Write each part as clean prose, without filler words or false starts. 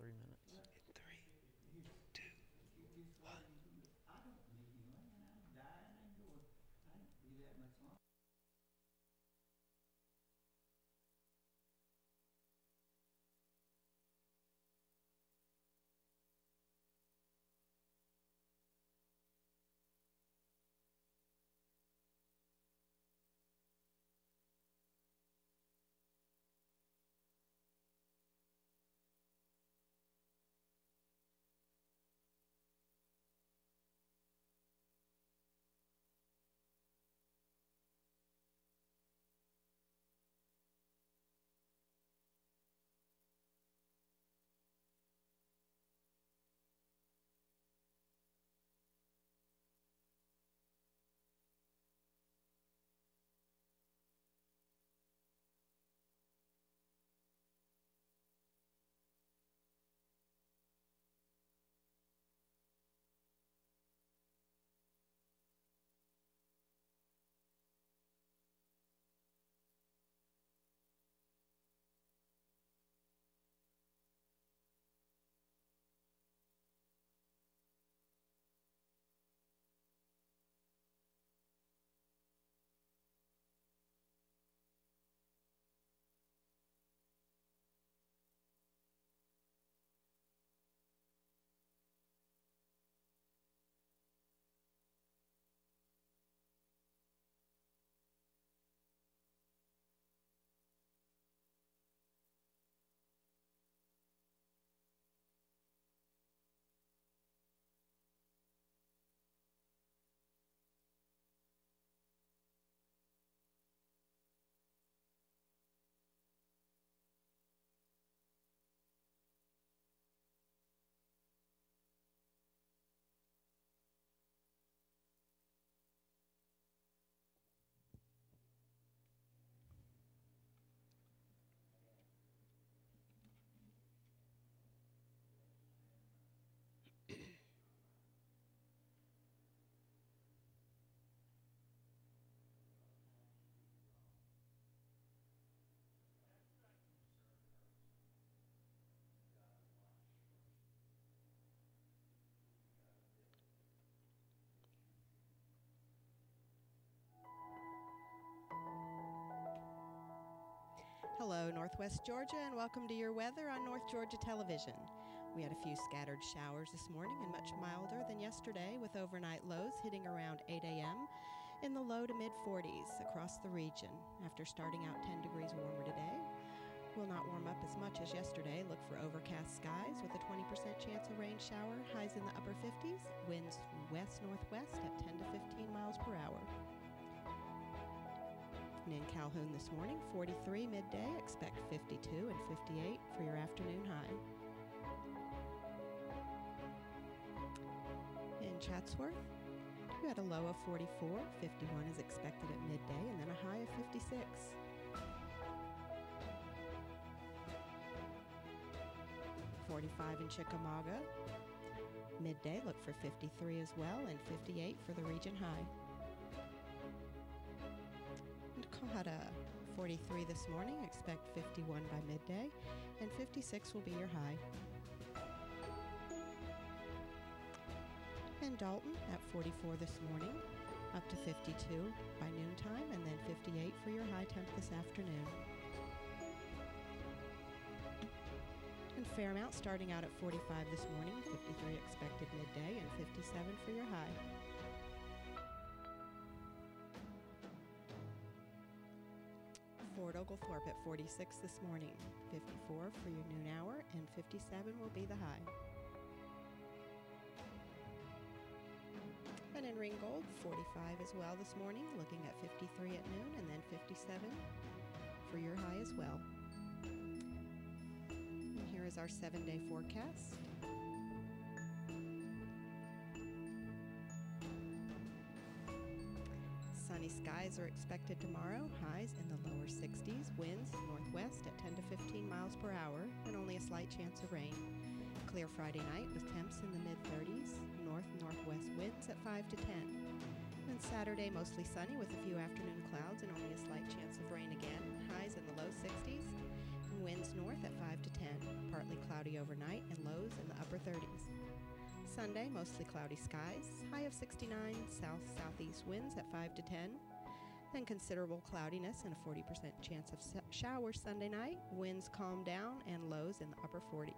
3 minutes. In three, two, one. Hello, Northwest Georgia, and welcome to your weather on North Georgia Television. We had a few scattered showers this morning and much milder than yesterday, with overnight lows hitting around 8 a.m. in the low to mid 40s across the region. After starting out 10 degrees warmer today, will not warm up as much as yesterday. Look for overcast skies with a 20% chance of rain shower, highs in the upper 50s, winds west-northwest at 10 to 15 miles per hour. And in Calhoun this morning, 43 midday, expect 52 and 58 for your afternoon high. In Chatsworth, you had a low of 44, 51 is expected at midday, and then a high of 56. In Chickamauga, midday, look for 53 as well, and 58 for the region high. Had a 43 this morning, expect 51 by midday, and 56 will be your high. And Dalton at 44 this morning, up to 52 by noontime, and then 58 for your high temp this afternoon. And Fairmount starting out at 45 this morning, 53 expected midday, and 57 for your high. Fort Oglethorpe at 46 this morning, 54 for your noon hour, and 57 will be the high. And in Ringgold, 45 as well this morning, looking at 53 at noon, and then 57 for your high as well. And here is our 7-day forecast. Sunny skies are expected tomorrow, highs in the lower 60s, winds northwest at 10 to 15 miles per hour, and only a slight chance of rain. Clear Friday night with temps in the mid-30s, north-northwest winds at 5 to 10. And Saturday mostly sunny with a few afternoon clouds and only a slight chance of rain again, highs in the low 60s, and winds north at 5 to 10. Partly cloudy cloudy overnight and lows in the upper 30s. Sunday, mostly cloudy skies, high of 69, south-southeast winds at 5 to 10. Then considerable cloudiness and a 40% chance of showers Sunday night. Winds calm down and lows in the upper 40s.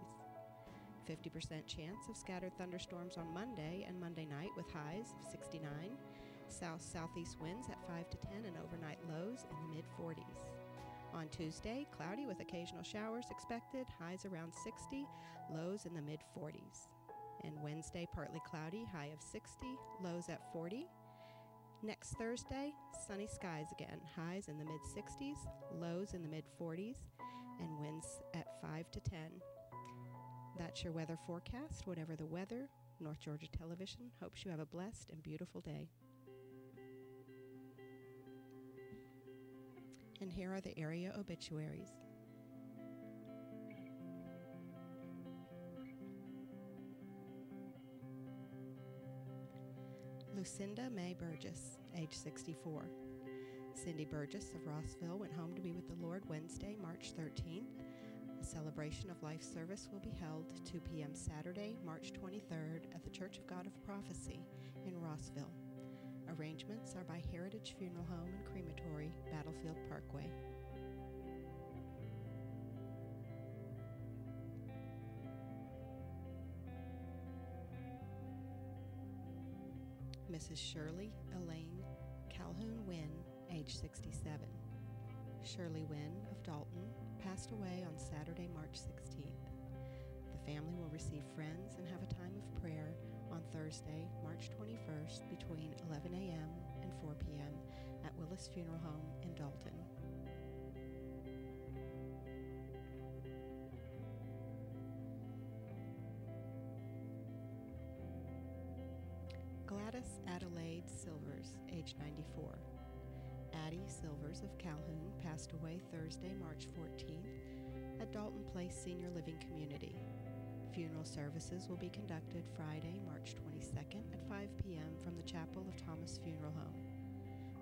50% chance of scattered thunderstorms on Monday and Monday night with highs of 69. South-southeast winds at 5 to 10 and overnight lows in the mid-40s. On Tuesday, cloudy with occasional showers expected, highs around 60, lows in the mid-40s. And Wednesday, partly cloudy, high of 60, lows at 40. Next Thursday, sunny skies again, highs in the mid-60s, lows in the mid-40s, and winds at 5 to 10. That's your weather forecast. Whatever the weather, North Georgia Television hopes you have a blessed and beautiful day. And here are the area obituaries. Lucinda Mae Burgess, age 64. Cindy Burgess of Rossville went home to be with the Lord Wednesday, March 13th. A celebration of life service will be held 2 p.m. Saturday, March 23rd at the Church of God of Prophecy in Rossville. Arrangements are by Heritage Funeral Home and Crematory, Battlefield Parkway. Mrs. Shirley Elaine Calhoun Wynn, age 67. Shirley Wynn of Dalton passed away on Saturday, March 16th. The family will receive friends and have a time of prayer on Thursday, March 21st between 11 a.m. and 4 p.m. at Willis Funeral Home in Dalton. Gladys Adelaide Silvers, age 94. Addie Silvers of Calhoun passed away Thursday, March 14th at Dalton Place Senior Living Community. Funeral services will be conducted Friday, March 22nd at 5 p.m. from the Chapel of Thomas Funeral Home.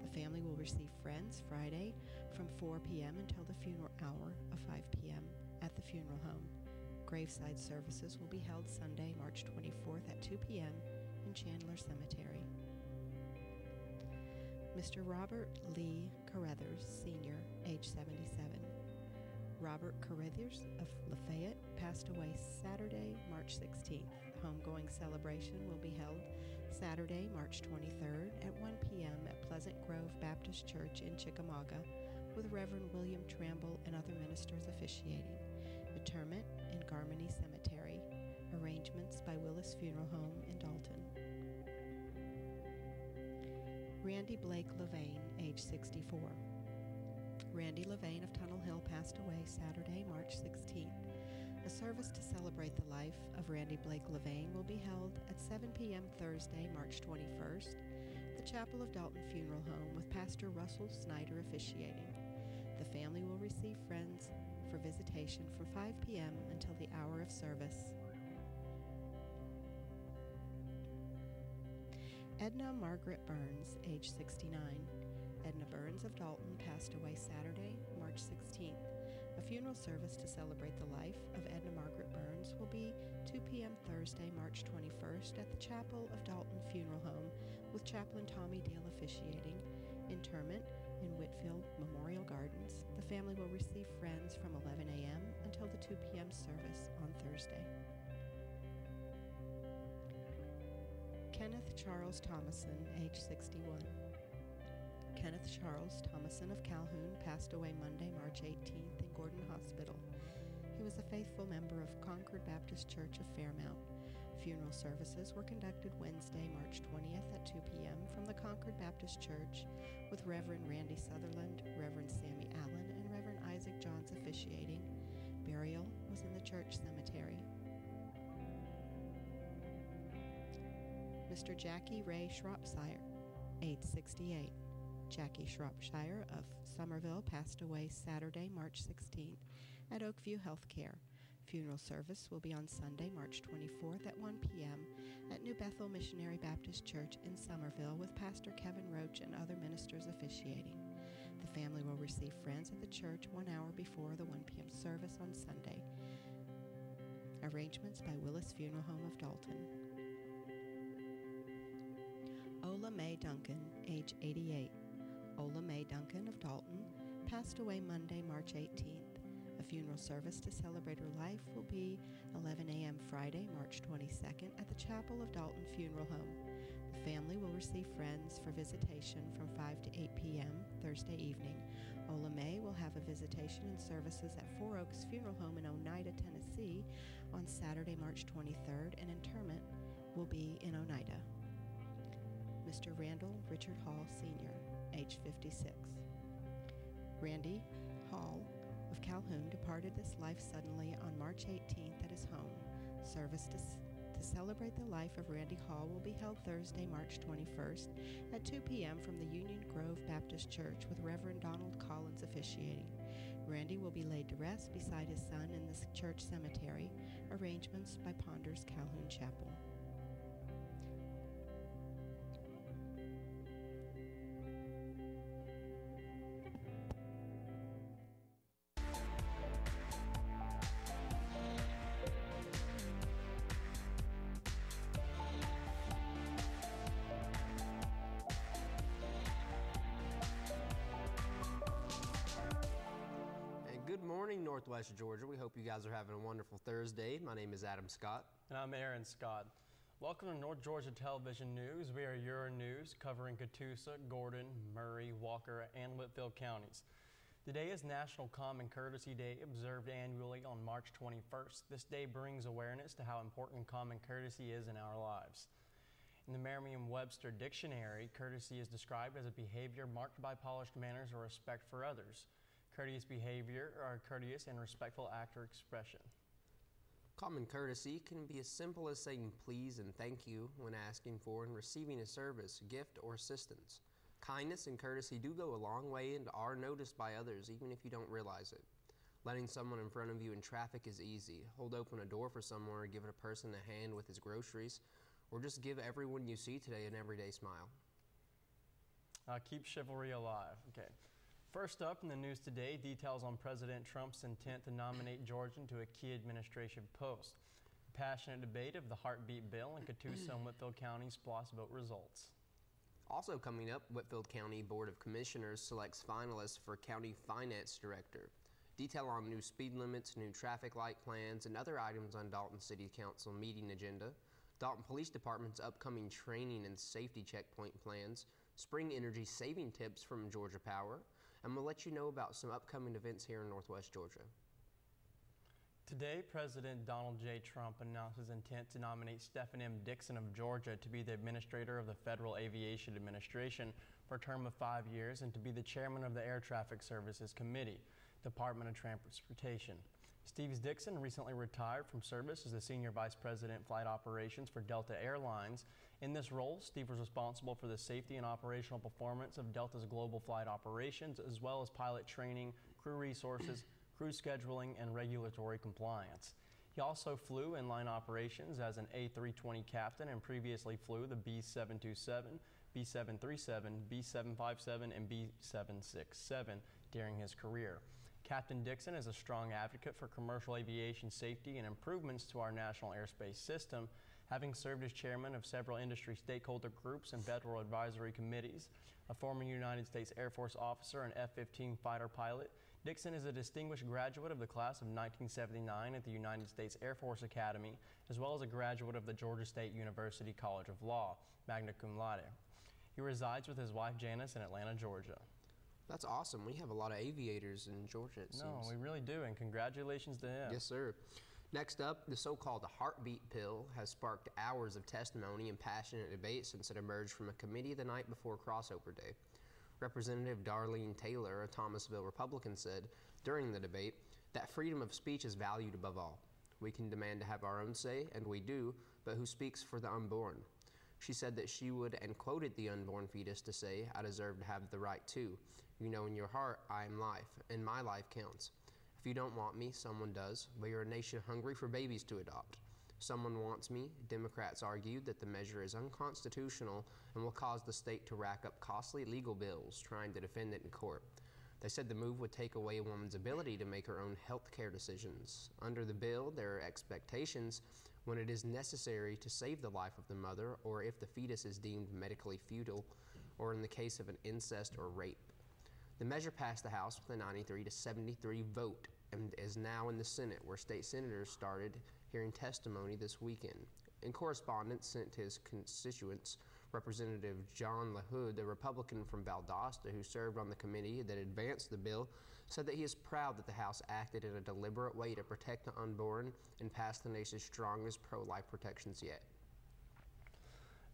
The family will receive friends Friday from 4 p.m. until the funeral hour of 5 p.m. at the funeral home. Graveside services will be held Sunday, March 24th at 2 p.m. in Chandler Cemetery. Mr. Robert Lee Carruthers, Sr., age 77. Robert Carruthers of Lafayette passed away Saturday, March 16th. The homegoing celebration will be held Saturday, March 23rd at 1 p.m. at Pleasant Grove Baptist Church in Chickamauga with Reverend William Tramble and other ministers officiating. Interment in Garmany Cemetery. Arrangements by Willis Funeral Home in Dalton. Randy Blake Levain, age 64. Randy Levain of Tunnel Hill passed away Saturday, March 16th. A service to celebrate the life of Randy Blake Levain will be held at 7 p.m. Thursday, March 21st, at the Chapel of Dalton Funeral Home with Pastor Russell Snyder officiating. The family will receive friends for visitation from 5 p.m. until the hour of service. Edna Margaret Burns, age 69. Edna Burns of Dalton passed away Saturday, March 16th. A funeral service to celebrate the life of Edna Margaret Burns will be 2 p.m. Thursday, March 21st at the Chapel of Dalton Funeral Home with Chaplain Tommy Dale officiating. Interment in Whitfield Memorial Gardens. The family will receive friends from 11 a.m. until the 2 p.m. service on Thursday. Kenneth Charles Thomason, age 61. Kenneth Charles Thomason of Calhoun passed away Monday, March 18th in Gordon Hospital. He was a faithful member of Concord Baptist Church of Fairmount. Funeral services were conducted Wednesday, March 20th at 2 p.m. from the Concord Baptist Church with Reverend Randy Sutherland, Reverend Sammy Allen, and Reverend Isaac Johns officiating. Burial was in the church cemetery. Mr. Jackie Ray Shropshire, age 68. Jackie Shropshire of Somerville passed away Saturday, March 16th at Oakview Healthcare. Funeral service will be on Sunday, March 24th at 1 p.m. at New Bethel Missionary Baptist Church in Somerville with Pastor Kevin Roach and other ministers officiating. The family will receive friends at the church 1 hour before the 1 p.m. service on Sunday. Arrangements by Willis Funeral Home of Dalton. Ola Mae Duncan, age 88. Ola Mae Duncan of Dalton passed away Monday, March 18th. A funeral service to celebrate her life will be 11 a.m. Friday, March 22nd at the Chapel of Dalton Funeral Home. The family will receive friends for visitation from 5 to 8 p.m. Thursday evening. Ola Mae will have a visitation and services at Four Oaks Funeral Home in Oneida, Tennessee on Saturday, March 23rd, and interment will be in Oneida. Mr. Randall Richard Hall, Sr., age 56. Randy Hall of Calhoun departed this life suddenly on March 18th at his home. Service to celebrate the life of Randy Hall will be held Thursday, March 21st at 2 p.m. from the Union Grove Baptist Church with Reverend Donald Collins officiating. Randy will be laid to rest beside his son in the church cemetery. Arrangements by Ponders Calhoun Chapel. Good morning, Northwest Georgia. We hope you guys are having a wonderful Thursday. My name is Adam Scott. And I'm Aaron Scott. Welcome to North Georgia Television News. We are your news covering Catoosa, Gordon, Murray, Walker, and Whitfield counties. Today is National Common Courtesy Day, observed annually on March 21st. This day brings awareness to how important common courtesy is in our lives. In the Merriam-Webster Dictionary, courtesy is described as a behavior marked by polished manners or respect for others. Courteous behavior or a courteous and respectful act or expression. Common courtesy can be as simple as saying please and thank you when asking for and receiving a service, gift, or assistance. Kindness and courtesy do go a long way and are noticed by others even if you don't realize it. Letting someone in front of you in traffic is easy. Hold open a door for someone or give a person a hand with his groceries, or just give everyone you see today an everyday smile. Keep chivalry alive. Okay. First up in the news today, details on President Trump's intent to nominate Georgian to a key administration post. A passionate debate of the heartbeat bill in Catoosa and Whitfield County's SPLOST vote results. Also coming up, Whitfield County Board of Commissioners selects finalists for County Finance Director. Detail on new speed limits, new traffic light plans, and other items on Dalton City Council meeting agenda. Dalton Police Department's upcoming training and safety checkpoint plans, spring energy saving tips from Georgia Power, and we'll let you know about some upcoming events here in Northwest Georgia. Today, President Donald J. Trump announced his intent to nominate Stephen M. Dixon of Georgia to be the administrator of the Federal Aviation Administration for a term of 5 years and to be the chairman of the Air Traffic Services Committee, Department of Transportation. Steve Dixon recently retired from service as the Senior Vice President Flight Operations for Delta Airlines. In this role, Steve was responsible for the safety and operational performance of Delta's global flight operations, as well as pilot training, crew resources, crew scheduling, and regulatory compliance. He also flew inline operations as an A320 captain and previously flew the B727, B737, B757, and B767 during his career. Captain Dixon is a strong advocate for commercial aviation safety and improvements to our national airspace system, having served as chairman of several industry stakeholder groups and federal advisory committees. A former United States Air Force officer and F-15 fighter pilot, Dixon is a distinguished graduate of the class of 1979 at the United States Air Force Academy, as well as a graduate of the Georgia State University College of Law, magna cum laude. He resides with his wife Janice in Atlanta, Georgia. That's awesome. We have a lot of aviators in Georgia, it seems. No, we really do, and congratulations to him. Yes, sir. Next up, the so-called heartbeat pill has sparked hours of testimony and passionate debate since it emerged from a committee the night before crossover day. Representative Darlene Taylor, a Thomasville Republican, said during the debate that freedom of speech is valued above all. We can demand to have our own say, and we do, but who speaks for the unborn? She said that she would, and quoted the unborn fetus to say, "I deserve to have the right too. You know in your heart, I am life, and my life counts. If you don't want me, someone does. We are a nation hungry for babies to adopt. Someone wants me." Democrats argued that the measure is unconstitutional and will cause the state to rack up costly legal bills trying to defend it in court. They said the move would take away a woman's ability to make her own health care decisions. Under the bill, there are expectations when it is necessary to save the life of the mother, or if the fetus is deemed medically futile, or in the case of an incest or rape. The measure passed the House with a 93 to 73 vote and is now in the Senate, where state senators started hearing testimony this weekend. In correspondence sent to his constituents, Representative John LaHood, a Republican from Valdosta who served on the committee that advanced the bill, said that he is proud that the House acted in a deliberate way to protect the unborn and pass the nation's strongest pro-life protections yet.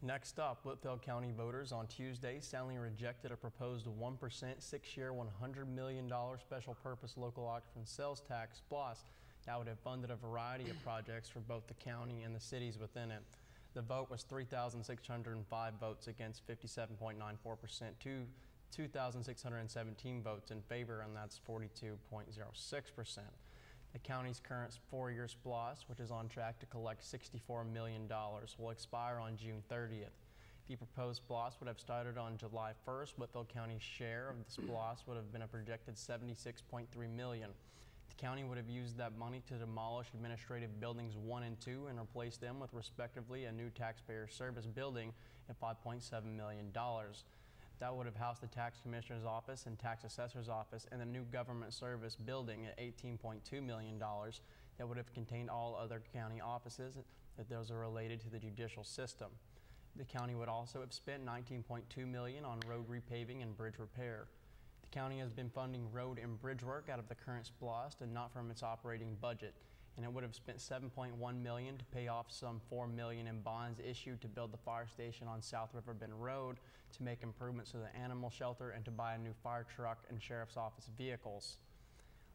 Next up, Whitfield County voters on Tuesday soundly rejected a proposed 1% 6-year $100 million special purpose local option sales tax SPLOST that would have funded a variety of projects for both the county and the cities within it. The vote was 3,605 votes against 57.94% to 2,617 votes in favor, and that's 42.06%. The county's current 4-year SPLOST, which is on track to collect $64 million, will expire on June 30th. The proposed SPLOST would have started on July 1st. Whitfield County's share of the SPLOST would have been a projected $76.3 million. The county would have used that money to demolish administrative buildings 1 and 2 and replace them with respectively a new taxpayer service building at $5.7 million. That would have housed the tax commissioner's office and tax assessor's office and the new government service building at $18.2 million. That would have contained all other county offices that those are related to the judicial system. The county would also have spent $19.2 million on road repaving and bridge repair. The county has been funding road and bridge work out of the current SPLOST and not from its operating budget, and it would have spent $7.1 million to pay off some $4 million in bonds issued to build the fire station on South River Bend Road, to make improvements to the animal shelter, and to buy a new fire truck and sheriff's office vehicles.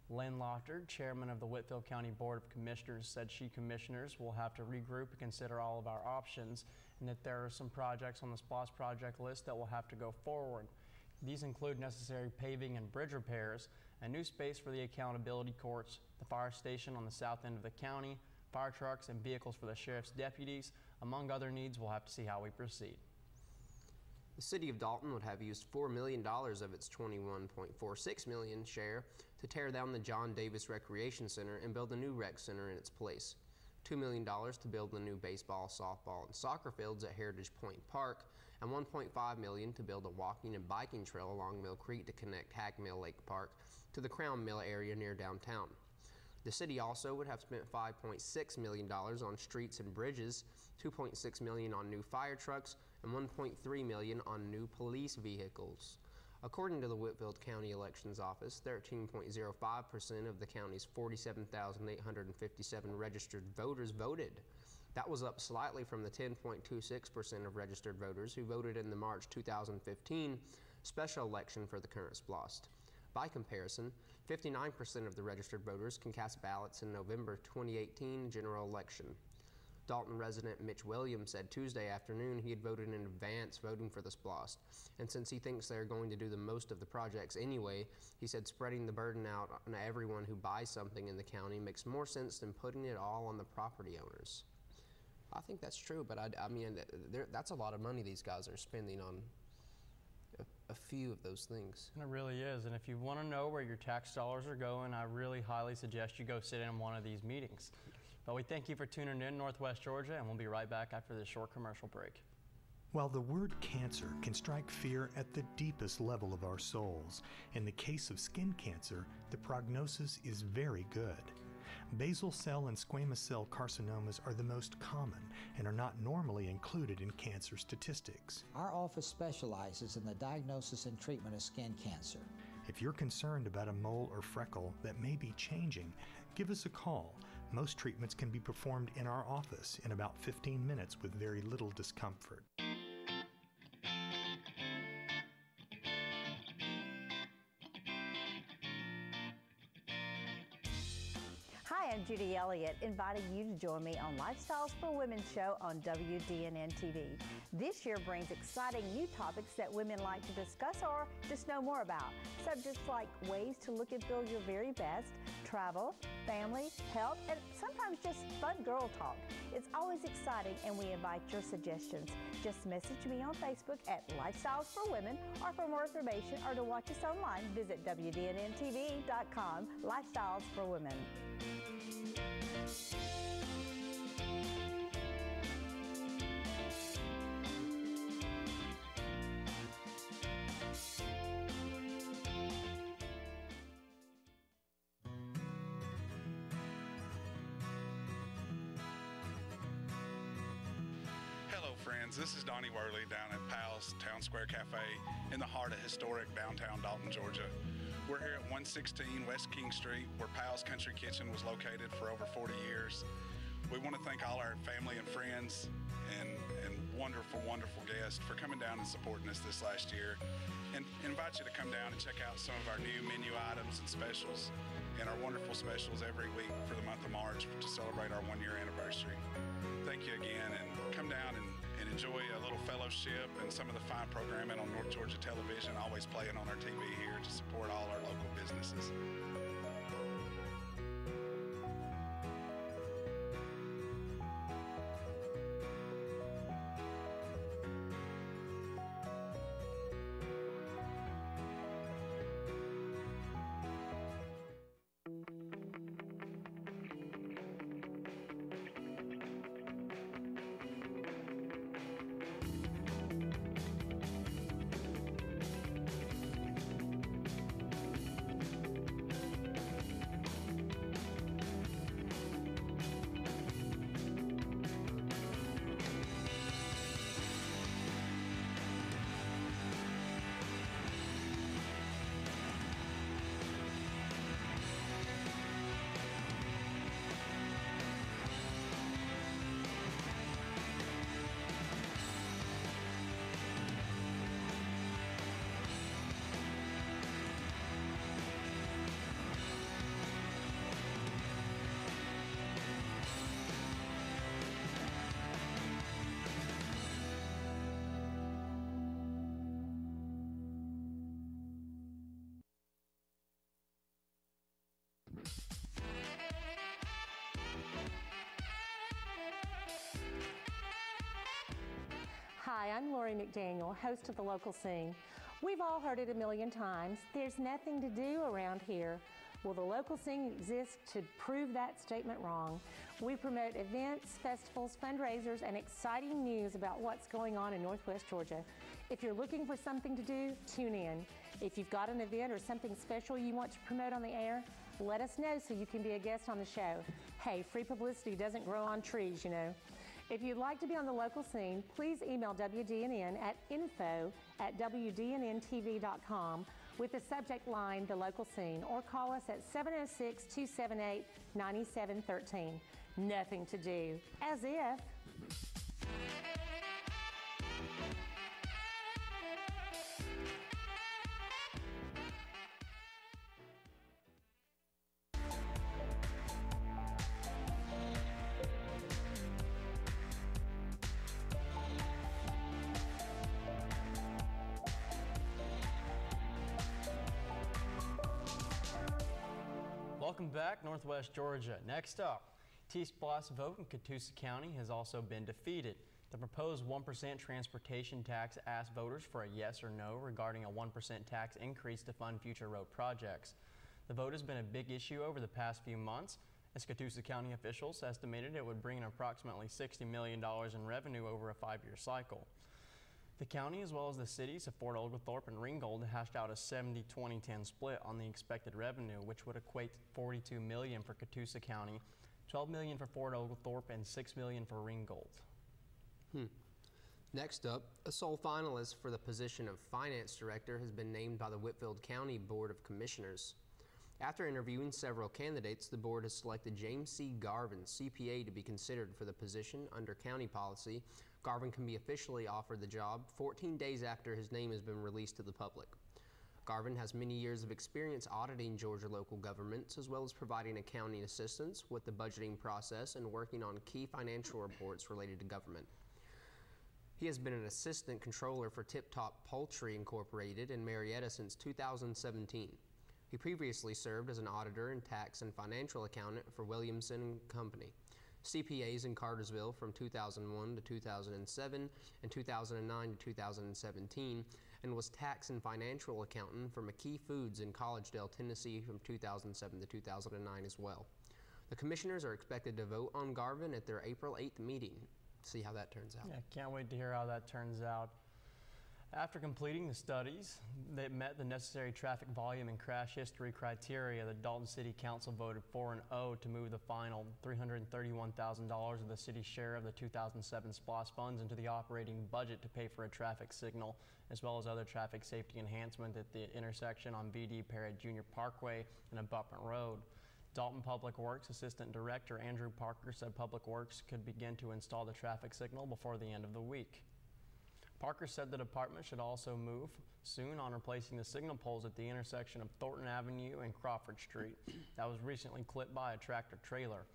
Lynn Lochter, chairman of the Whitfield County Board of Commissioners, said she commissioners will have to regroup and consider all of our options, and that there are some projects on the SPLOST project list that will have to go forward. These include necessary paving and bridge repairs, a new space for the accountability courts, the fire station on the south end of the county, fire trucks and vehicles for the sheriff's deputies. Among other needs, we'll have to see how we proceed. The city of Dalton would have used $4 million of its $21.46 million share to tear down the John Davis Recreation Center and build a new rec center in its place. $2 million to build the new baseball, softball, and soccer fields at Heritage Point Park, and $1.5 million to build a walking and biking trail along Mill Creek to connect Hack Mill Lake Park to the Crown Mill area near downtown. The city also would have spent $5.6 million on streets and bridges, $2.6 million on new fire trucks, and $1.3 million on new police vehicles. According to the Whitfield County Elections Office, 13.05% of the county's 47,857 registered voters voted. That was up slightly from the 10.26% of registered voters who voted in the March 2015 special election for the current SPLOST. By comparison, 59% of the registered voters can cast ballots in November 2018 general election. Dalton resident Mitch Williams said Tuesday afternoon he had voted in advance voting for the SPLOST, and since he thinks they're going to do the most of the projects anyway, he said spreading the burden out on everyone who buys something in the county makes more sense than putting it all on the property owners. I think that's true, but I mean, that's a lot of money these guys are spending on a few of those things. And it really is, and if you want to know where your tax dollars are going, I really highly suggest you go sit in one of these meetings. But we thank you for tuning in, Northwest Georgia, and we'll be right back after this short commercial break. While the word cancer can strike fear at the deepest level of our souls, in the case of skin cancer, the prognosis is very good. Basal cell and squamous cell carcinomas are the most common and are not normally included in cancer statistics. Our office specializes in the diagnosis and treatment of skin cancer. If you're concerned about a mole or freckle that may be changing, give us a call. Most treatments can be performed in our office in about 15 minutes with very little discomfort. Hi, I'm Judy Elliott, inviting you to join me on Lifestyles for Women show on WDNN TV. This year brings exciting new topics that women like to discuss or just know more about. Subjects like ways to look and feel your very best, travel, family, health, and sometimes just fun girl talk. It's always exciting, and we invite your suggestions. Just message me on Facebook at Lifestyles for Women, or for more information or to watch us online, visit WDNNTV.com. Lifestyles for Women. Hello friends, this is Donnie Worley down at Powell's Town Square Cafe in the heart of historic downtown Dalton, Georgia. We're here at 116 West King Street, where Powell's Country Kitchen was located for over 40 years. We want to thank all our family and friends and wonderful, wonderful guests for coming down and supporting us this last year, and invite you to come down and check out some of our new menu items and specials and our wonderful specials every week for the month of March to celebrate our 1-year anniversary. Thank you again, and come down and enjoy a little fellowship and some of the fine programming on North Georgia Television, always playing on our TV here to support all our local businesses. Hi, I'm Lori McDaniel, host of The Local Scene. We've all heard it a million times. There's nothing to do around here. Well, The Local Scene exists to prove that statement wrong. We promote events, festivals, fundraisers, and exciting news about what's going on in Northwest Georgia. If you're looking for something to do, tune in. If you've got an event or something special you want to promote on the air, let us know so you can be a guest on the show. Hey, free publicity doesn't grow on trees, you know. If you'd like to be on The Local Scene, please email WDNN at info@WDNNTV.com with the subject line, The Local Scene, or call us at 706-278-9713. Nothing to do. As if. Welcome back, Northwest Georgia. Next up, T-Splosh vote in Catoosa County has also been defeated. The proposed 1% transportation tax asked voters for a yes or no regarding a 1% tax increase to fund future road projects. The vote has been a big issue over the past few months, as Catoosa County officials estimated it would bring in approximately $60 million in revenue over a 5-year cycle. The county, as well as the cities of Fort Oglethorpe and Ringgold, hashed out a 70-20-10 split on the expected revenue, which would equate $42 million for Catoosa County, $12 million for Fort Oglethorpe, and $6 million for Ringgold. Next up, a sole finalist for the position of Finance Director has been named by the Whitfield County Board of Commissioners. After interviewing several candidates, the board has selected James C. Garvin, CPA, to be considered for the position. Under county policy, Garvin can be officially offered the job 14 days after his name has been released to the public. Garvin has many years of experience auditing Georgia local governments, as well as providing accounting assistance with the budgeting process and working on key financial reports related to government. He has been an assistant controller for Tip Top Poultry Incorporated in Marietta since 2017. He previously served as an auditor and tax and financial accountant for Williamson & Company, CPAs in Cartersville from 2001 to 2007 and 2009 to 2017, and was tax and financial accountant for McKee Foods in Collegedale, Tennessee from 2007 to 2009 as well. The commissioners are expected to vote on Garvin at their April 8th meeting. See how that turns out. Yeah, can't wait to hear how that turns out. After completing the studies that met the necessary traffic volume and crash history criteria, the Dalton City Council voted 4-0 to move the final $331,000 of the city's share of the 2007 SPLOST funds into the operating budget to pay for a traffic signal, as well as other traffic safety enhancement at the intersection on V.D. Parrott Jr. Parkway and Abutment Road. Dalton Public Works Assistant Director Andrew Parker said Public Works could begin to install the traffic signal before the end of the week. Parker said the department should also move soon on replacing the signal poles at the intersection of Thornton Avenue and Crawford Street that was recently clipped by a tractor trailer.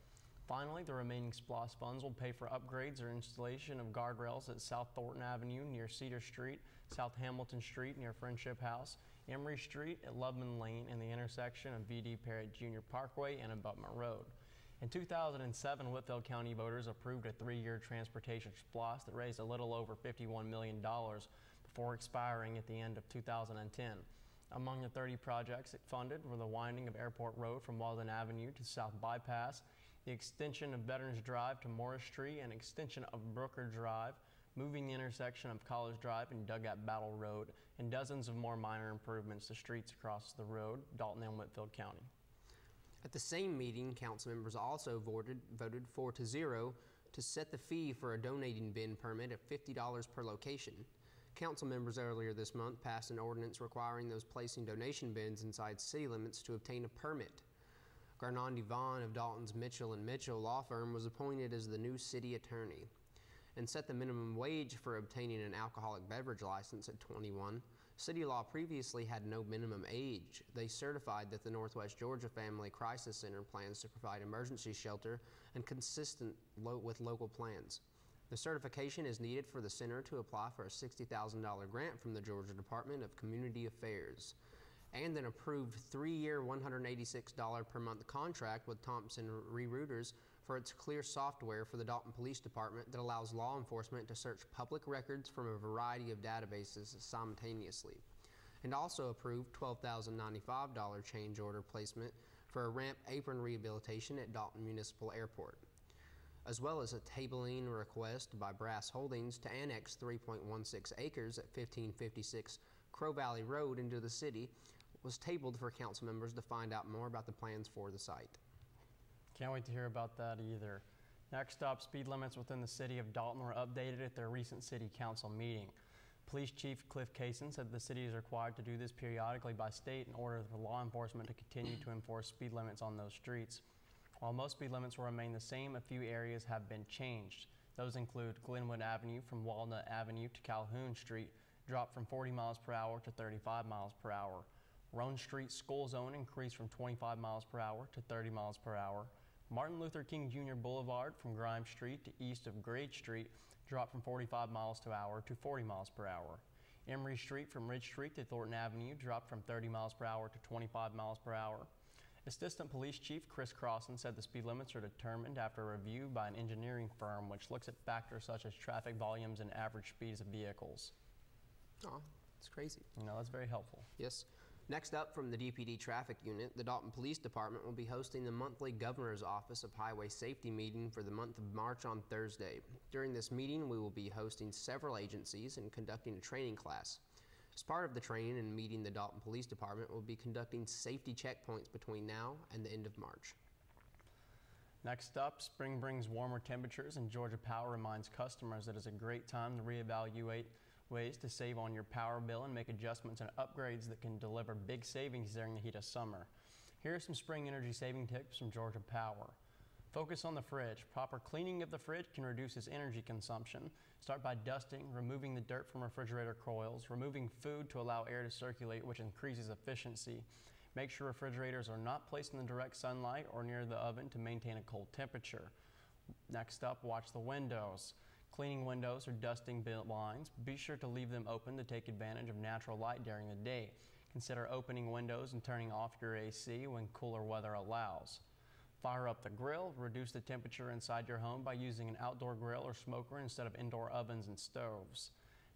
Finally, the remaining SPLOST funds will pay for upgrades or installation of guardrails at South Thornton Avenue near Cedar Street, South Hamilton Street near Friendship House, Emory Street at Loveman Lane, and the intersection of V.D. Parrott Jr. Parkway and Abutment Road. In 2007, Whitfield County voters approved a 3-year transportation SPLOST that raised a little over $51 million before expiring at the end of 2010. Among the 30 projects it funded were the widening of Airport Road from Walden Avenue to South Bypass, the extension of Veterans Drive to Morris Street, and extension of Brooker Drive, moving the intersection of College Drive and Dugout Battle Road, and dozens of more minor improvements to streets across the road, Dalton and Whitfield County. At the same meeting, council members also voted 4-0 to set the fee for a donating bin permit at $50 per location. Council members earlier this month passed an ordinance requiring those placing donation bins inside city limits to obtain a permit. Garnon Devon of Dalton's Mitchell & Mitchell law firm was appointed as the new city attorney and set the minimum wage for obtaining an alcoholic beverage license at 21. City law previously had no minimum age. They certified that the Northwest Georgia Family Crisis Center plans to provide emergency shelter and consistent with local plans. The certification is needed for the center to apply for a $60,000 grant from the Georgia Department of Community Affairs and an approved 3-year $186 per month contract with Thompson Rerouters for its Clear software for the Dalton Police Department that allows law enforcement to search public records from a variety of databases simultaneously, and also approved $12,095 change order placement for a ramp apron rehabilitation at Dalton Municipal Airport, as well as a tabling request by Brass Holdings to annex 3.16 acres at 1556 Crow Valley Road into the city was tabled for council members to find out more about the plans for the site. Can't wait to hear about that either. Next up, speed limits within the city of Dalton were updated at their recent city council meeting. Police Chief Cliff Kaysen said the city is required to do this periodically by state in order for law enforcement to continue to enforce speed limits on those streets. While most speed limits will remain the same, a few areas have been changed. Those include Glenwood Avenue from Walnut Avenue to Calhoun Street dropped from 40 miles per hour to 35 miles per hour. Roan Street school zone increased from 25 miles per hour to 30 miles per hour. Martin Luther King Jr. Boulevard from Grimes Street to east of Grade Street dropped from 45 miles per hour to 40 miles per hour. Emory Street from Ridge Street to Thornton Avenue dropped from 30 miles per hour to 25 miles per hour. Assistant Police Chief Chris Crossan said the speed limits are determined after a review by an engineering firm which looks at factors such as traffic volumes and average speeds of vehicles. Oh, it's crazy. You know, that's very helpful. Yes. Next up from the DPD Traffic Unit, the Dalton Police Department will be hosting the monthly Governor's Office of Highway Safety meeting for the month of March on Thursday. During this meeting, we will be hosting several agencies and conducting a training class. As part of the training and meeting, the Dalton Police Department will be conducting safety checkpoints between now and the end of March. Next up, spring brings warmer temperatures, and Georgia Power reminds customers that it's a great time to reevaluate ways to save on your power bill and make adjustments and upgrades that can deliver big savings during the heat of summer. Here are some spring energy saving tips from Georgia Power. Focus on the fridge. Proper cleaning of the fridge can reduce its energy consumption. Start by dusting, removing the dirt from refrigerator coils, removing food to allow air to circulate, which increases efficiency. Make sure refrigerators are not placed in the direct sunlight or near the oven to maintain a cold temperature. Next up, watch the windows. Cleaning windows or dusting blinds, be sure to leave them open to take advantage of natural light during the day. Consider opening windows and turning off your AC when cooler weather allows. Fire up the grill. Reduce the temperature inside your home by using an outdoor grill or smoker instead of indoor ovens and stoves.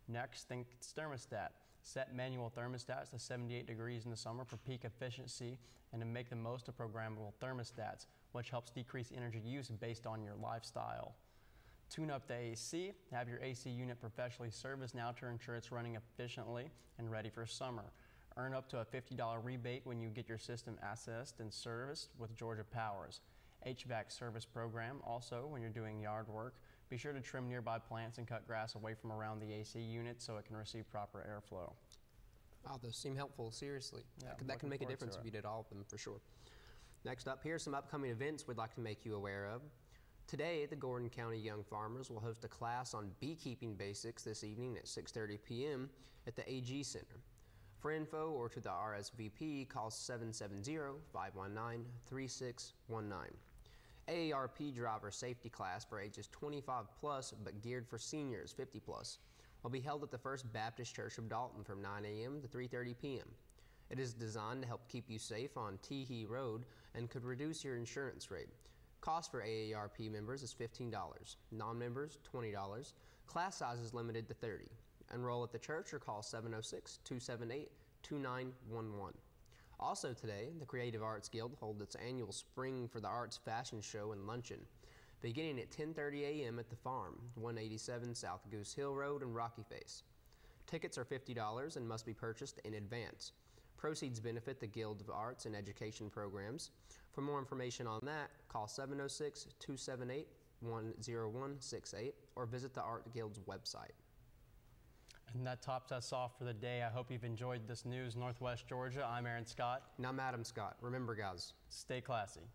Next, think thermostat. Set manual thermostats to 78 degrees in the summer for peak efficiency and to make the most of programmable thermostats, which helps decrease energy use based on your lifestyle. Tune up the AC. Have your AC unit professionally serviced now to ensure it's running efficiently and ready for summer. Earn up to a $50 rebate when you get your system assessed and serviced with Georgia Powers. HVAC service program. Also, when you're doing yard work, be sure to trim nearby plants and cut grass away from around the AC unit so it can receive proper airflow. Wow, those seem helpful, seriously. Yeah, that can make a difference if you did all of them, for sure. Next up, here's some upcoming events we'd like to make you aware of. Today, the Gordon County Young Farmers will host a class on beekeeping basics this evening at 6:30 p.m. at the AG Center. For info or to the RSVP, call 770-519-3619. AARP driver safety class for ages 25 plus but geared for seniors 50 plus will be held at the First Baptist Church of Dalton from 9 a.m. to 3:30 p.m. It is designed to help keep you safe on Teehee Road and could reduce your insurance rate. Cost for AARP members is $15, non-members $20. Class size is limited to 30. Enroll at the church or call 706-278-2911. Also today, the Creative Arts Guild holds its annual Spring for the Arts fashion show and luncheon, beginning at 10:30 a.m. at the Farm, 187 South Goose Hill Road in Rocky Face. Tickets are $50 and must be purchased in advance. Proceeds benefit the Guild of Arts and Education programs. For more information on that, call 706-278-10168 or visit the Art Guild's website. And that tops us off for the day. I hope you've enjoyed this news. Northwest Georgia, I'm Aaron Scott. And I'm Adam Scott. Remember, guys, stay classy.